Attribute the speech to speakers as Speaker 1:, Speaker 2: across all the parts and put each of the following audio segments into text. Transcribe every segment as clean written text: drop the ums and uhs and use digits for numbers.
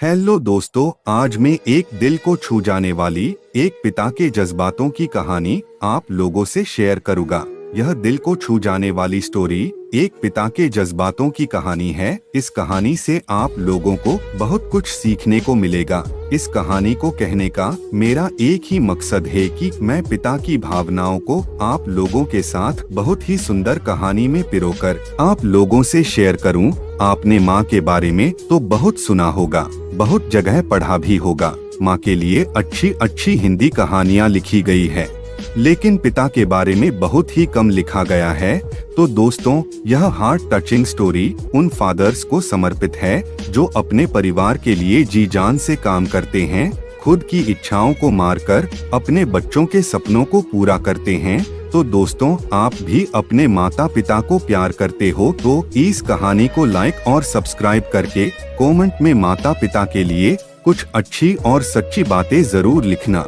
Speaker 1: Hello दोस्तों, आज मैं एक दिल को छू जाने वाली एक पिता के जज्बातों की कहानी आप लोगों से शेयर करूंगा। यह दिल को छू जाने वाली स्टोरी एक पिता के जज्बातों की कहानी है। इस कहानी से आप लोगों को बहुत कुछ सीखने को मिलेगा। इस कहानी को कहने का मेरा एक ही मकसद है कि मैं पिता की भावनाओं को आप लोगों के साथ बहुत ही सुंदर कहानी में पिरोकर आप लोगों से शेयर करूं। आपने माँ के बारे में तो बहुत सुना होगा, बहुत जगह पढ़ा भी होगा। माँ के लिए अच्छी अच्छी हिंदी कहानियाँ लिखी गई है, लेकिन पिता के बारे में बहुत ही कम लिखा गया है। तो दोस्तों, यह हार्ट टचिंग स्टोरी उन फादर्स को समर्पित है जो अपने परिवार के लिए जी जान से काम करते हैं, खुद की इच्छाओं को मारकर अपने बच्चों के सपनों को पूरा करते हैं। तो दोस्तों, आप भी अपने माता पिता को प्यार करते हो तो इस कहानी को लाइक और सब्सक्राइब करके कमेंट में माता पिता के लिए कुछ अच्छी और सच्ची बातें जरूर लिखना।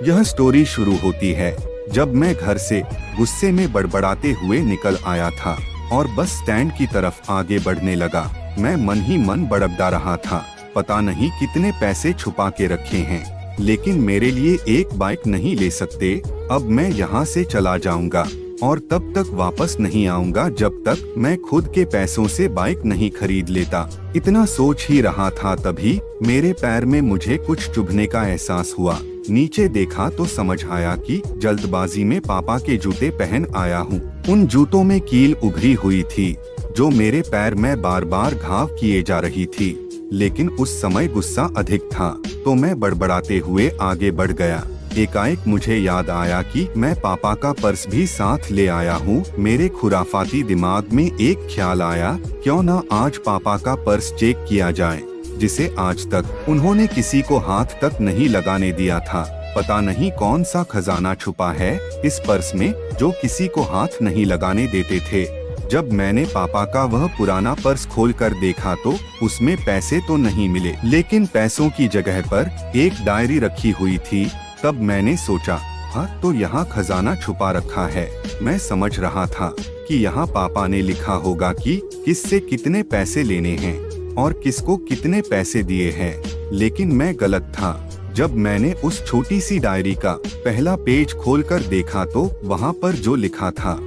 Speaker 1: यह स्टोरी शुरू होती है जब मैं घर से गुस्से में बड़बड़ाते हुए निकल आया था और बस स्टैंड की तरफ आगे बढ़ने लगा। मैं मन ही मन बड़बड़ा रहा था, पता नहीं कितने पैसे छुपा के रखे हैं, लेकिन मेरे लिए एक बाइक नहीं ले सकते। अब मैं यहाँ से चला जाऊंगा और तब तक वापस नहीं आऊंगा जब तक मैं खुद के पैसों से बाइक नहीं खरीद लेता। इतना सोच ही रहा था, तभी मेरे पैर में मुझे कुछ चुभने का एहसास हुआ। नीचे देखा तो समझ आया कि जल्दबाजी में पापा के जूते पहन आया हूँ। उन जूतों में कील उभरी हुई थी जो मेरे पैर में बार बार घाव किए जा रही थी, लेकिन उस समय गुस्सा अधिक था तो मैं बड़बड़ाते हुए आगे बढ़ गया। एकाएक मुझे याद आया कि मैं पापा का पर्स भी साथ ले आया हूँ। मेरे खुराफाती दिमाग में एक ख्याल आया, क्यों ना आज पापा का पर्स चेक किया जाए, जिसे आज तक उन्होंने किसी को हाथ तक नहीं लगाने दिया था। पता नहीं कौन सा खजाना छुपा है इस पर्स में जो किसी को हाथ नहीं लगाने देते थे। जब मैंने पापा का वह पुराना पर्स खोलकर देखा तो उसमें पैसे तो नहीं मिले, लेकिन पैसों की जगह पर एक डायरी रखी हुई थी। तब मैंने सोचा, हाँ तो यहाँ खजाना छुपा रखा है। मैं समझ रहा था कि यहाँ पापा ने लिखा होगा कि किससे कितने पैसे लेने हैं और किसको कितने पैसे दिए हैं, लेकिन मैं गलत था। जब मैंने उस छोटी सी डायरी का पहला पेज खोलकर देखा तो वहाँ पर जो लिखा था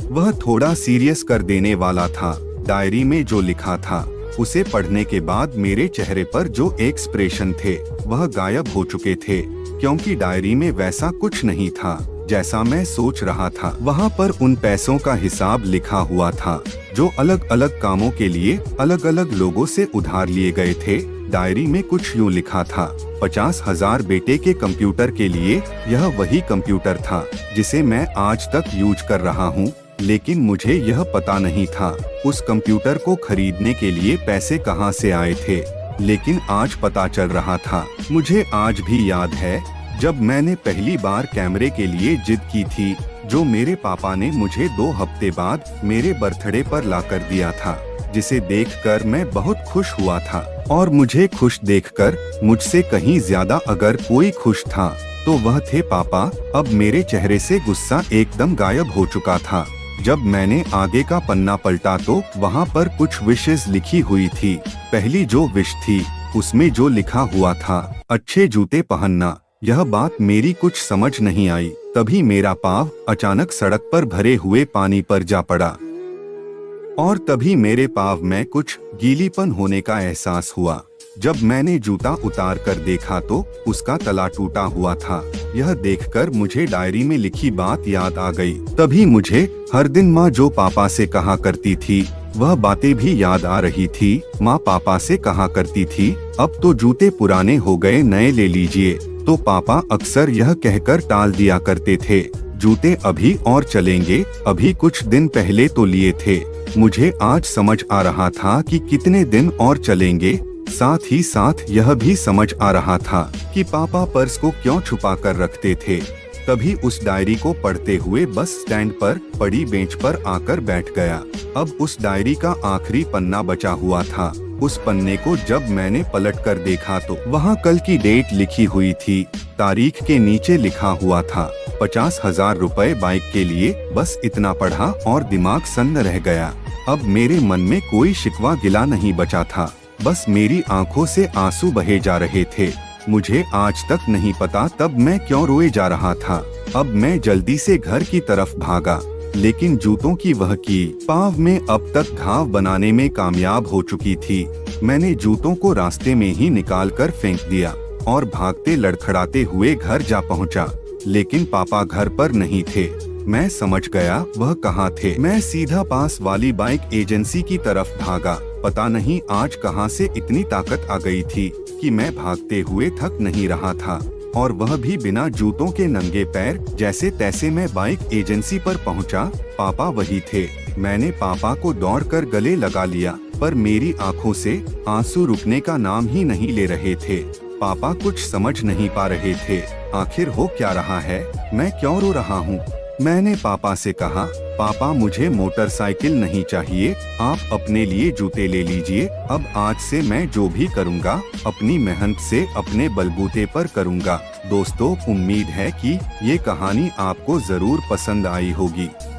Speaker 1: वह थोड़ा सीरियस कर देने वाला था। डायरी में जो लिखा था उसे पढ़ने के बाद मेरे चेहरे पर जो एक्सप्रेशन थे वह गायब हो चुके थे, क्योंकि डायरी में वैसा कुछ नहीं था जैसा मैं सोच रहा था। वहाँ पर उन पैसों का हिसाब लिखा हुआ था जो अलग अलग कामों के लिए अलग अलग लोगों से उधार लिए गए थे। डायरी में कुछ यूँ लिखा था, 50,000 बेटे के कंप्यूटर के लिए। यह वही कंप्यूटर था जिसे मैं आज तक यूज कर रहा हूँ, लेकिन मुझे यह पता नहीं था उस कंप्यूटर को खरीदने के लिए पैसे कहाँ से आए थे। लेकिन आज पता चल रहा था। मुझे आज भी याद है जब मैंने पहली बार कैमरे के लिए जिद की थी, जो मेरे पापा ने मुझे 2 हफ्ते बाद मेरे बर्थडे पर लाकर दिया था, जिसे देखकर मैं बहुत खुश हुआ था। और मुझे खुश देखकर मुझसे कहीं ज्यादा अगर कोई खुश था तो वह थे पापा। अब मेरे चेहरे से गुस्सा एकदम गायब हो चुका था। जब मैंने आगे का पन्ना पलटा तो वहाँ पर कुछ विशेष लिखी हुई थी। पहली जो विश थी उसमें जो लिखा हुआ था, अच्छे जूते पहनना। यह बात मेरी कुछ समझ नहीं आई। तभी मेरा पाँव अचानक सड़क पर भरे हुए पानी पर जा पड़ा और तभी मेरे पाँव में कुछ गीलीपन होने का एहसास हुआ। जब मैंने जूता उतार कर देखा तो उसका तला टूटा हुआ था। यह देखकर मुझे डायरी में लिखी बात याद आ गई। तभी मुझे हर दिन माँ जो पापा से कहा करती थी वह बातें भी याद आ रही थी। माँ पापा से कहा करती थी, अब तो जूते पुराने हो गए, नए ले लीजिए। तो पापा अक्सर यह कहकर टाल दिया करते थे, जूते अभी और चलेंगे, अभी कुछ दिन पहले तो लिए थे। मुझे आज समझ आ रहा था कि कितने दिन और चलेंगे। साथ ही साथ यह भी समझ आ रहा था कि पापा पर्स को क्यों छुपा कर रखते थे। तभी उस डायरी को पढ़ते हुए बस स्टैंड पर पड़ी बेंच पर आकर बैठ गया। अब उस डायरी का आखिरी पन्ना बचा हुआ था। उस पन्ने को जब मैंने पलट कर देखा तो वहाँ कल की डेट लिखी हुई थी। तारीख के नीचे लिखा हुआ था 50,000 रुपए बाइक के लिए। बस इतना पढ़ा और दिमाग सन्न रह गया। अब मेरे मन में कोई शिकवा गिला नहीं बचा था। बस मेरी आंखों से आंसू बहे जा रहे थे। मुझे आज तक नहीं पता तब मैं क्यों रोए जा रहा था। अब मैं जल्दी से घर की तरफ भागा, लेकिन जूतों की वह की पाँव में अब तक घाव बनाने में कामयाब हो चुकी थी। मैंने जूतों को रास्ते में ही निकालकर फेंक दिया और भागते लड़खड़ाते हुए घर जा पहुंचा, लेकिन पापा घर पर नहीं थे। मैं समझ गया वह कहाँ थे। मैं सीधा पास वाली बाइक एजेंसी की तरफ भागा। पता नहीं आज कहाँ से इतनी ताकत आ गई थी कि मैं भागते हुए थक नहीं रहा था, और वह भी बिना जूतों के नंगे पैर। जैसे तैसे मैं बाइक एजेंसी पर पहुंचा। पापा वही थे। मैंने पापा को दौड़कर गले लगा लिया, पर मेरी आंखों से आंसू रुकने का नाम ही नहीं ले रहे थे। पापा कुछ समझ नहीं पा रहे थे। आखिर हो क्या रहा है, मैं क्यों रो रहा हूँ। मैंने पापा से कहा, पापा मुझे मोटरसाइकिल नहीं चाहिए, आप अपने लिए जूते ले लीजिए। अब आज से मैं जो भी करूँगा अपनी मेहनत से अपने बलबूते पर करूँगा। दोस्तों, उम्मीद है कि ये कहानी आपको जरूर पसंद आई होगी।